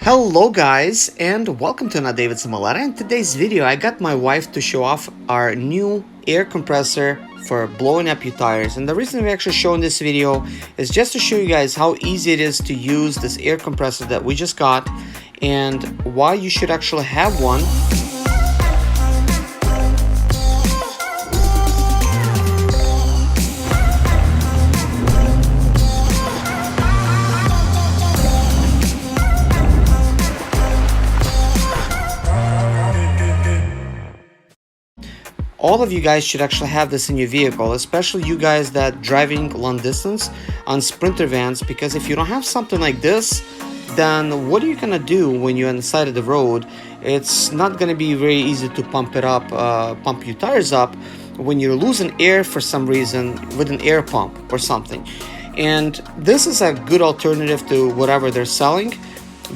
Hello guys, and welcome to another day with Zimaleta. In today's video I got my wife to show off our new air compressor for blowing up your tires. And the reason we're actually showing this video is just to show you guys how easy it is to use this air compressor that we just got and why you should actually have one. All of you guys should actually have this in your vehicle, especially you guys that driving long distance on Sprinter vans, because if you don't have something like this, then what are you gonna do when you're on the side of the road? It's not gonna be very easy to pump it up, pump your tires up when you're losing air for some reason with an air pump or something. And this is a good alternative to whatever they're selling,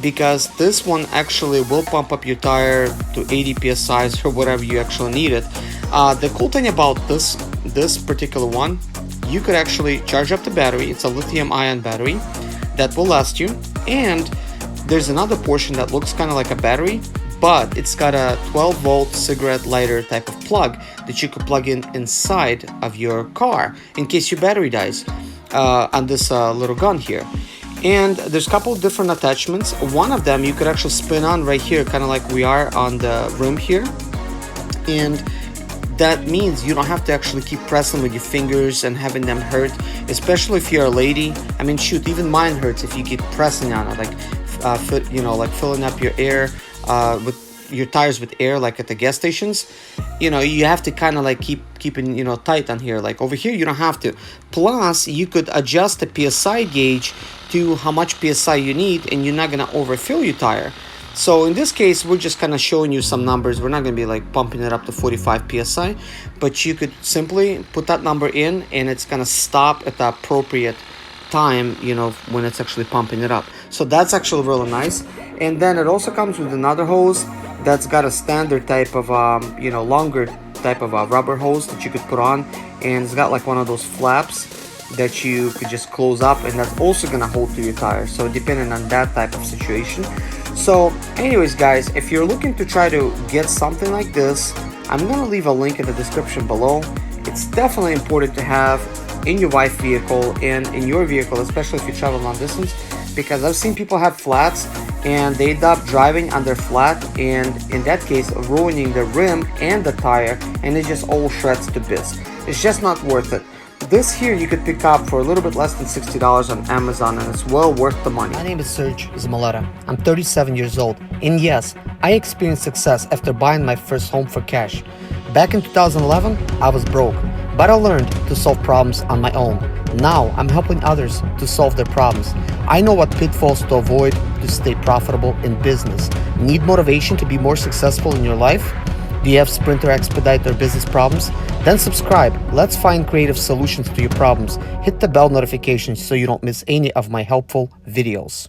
because this one actually will pump up your tire to 80 psi or whatever you actually need it. The cool thing about this particular one, you could actually charge up the battery. It's a lithium-ion battery that will last you, and there's another portion that looks kind of like a battery, but it's got a 12-volt cigarette lighter type of plug that you could plug in inside of your car in case your battery dies on this little gun here. And there's a couple of different attachments. One of them you could actually spin on right here, kind of like we are on the rim here, and that means you don't have to actually keep pressing with your fingers and having them hurt, especially if you're a lady. I mean, shoot, even mine hurts if you keep pressing on it, like like filling up your air with your tires with air, like at the gas stations. You know, you have to kind of like keeping tight on here. Like over here you don't have to. Plus you could adjust the psi gauge to how much psi you need, and you're not gonna overfill your tire. So in this case, we're just kind of showing you some numbers. We're not going to be like pumping it up to 45 psi, but you could simply put that number in and it's going to stop at the appropriate time, when it's actually pumping it up. So that's actually really nice. And then it also comes with another hose that's got a standard type of, longer type of rubber hose that you could put on. And it's got like one of those flaps that you could just close up, and that's also going to hold to your tire. So depending on that type of situation. So anyways guys, if you're looking to try to get something like this, I'm going to leave a link in the description below. It's definitely important to have in your wife's vehicle and in your vehicle, especially if you travel long distance, because I've seen people have flats and they end up driving on their flat, and in that case ruining the rim and the tire, and it just all shreds to bits. It's just not worth it. This here you could pick up for a little bit less than $60 on Amazon, and it's well worth the money. My name is Serge Zimaleta. I'm 37 years old, and yes, I experienced success after buying my first home for cash. Back in 2011, I was broke, but I learned to solve problems on my own. Now I'm helping others to solve their problems. I know what pitfalls to avoid to stay profitable in business. Need motivation to be more successful in your life? Do you have Sprinter expedite or business problems? Then subscribe. Let's find creative solutions to your problems. Hit the bell notification so you don't miss any of my helpful videos.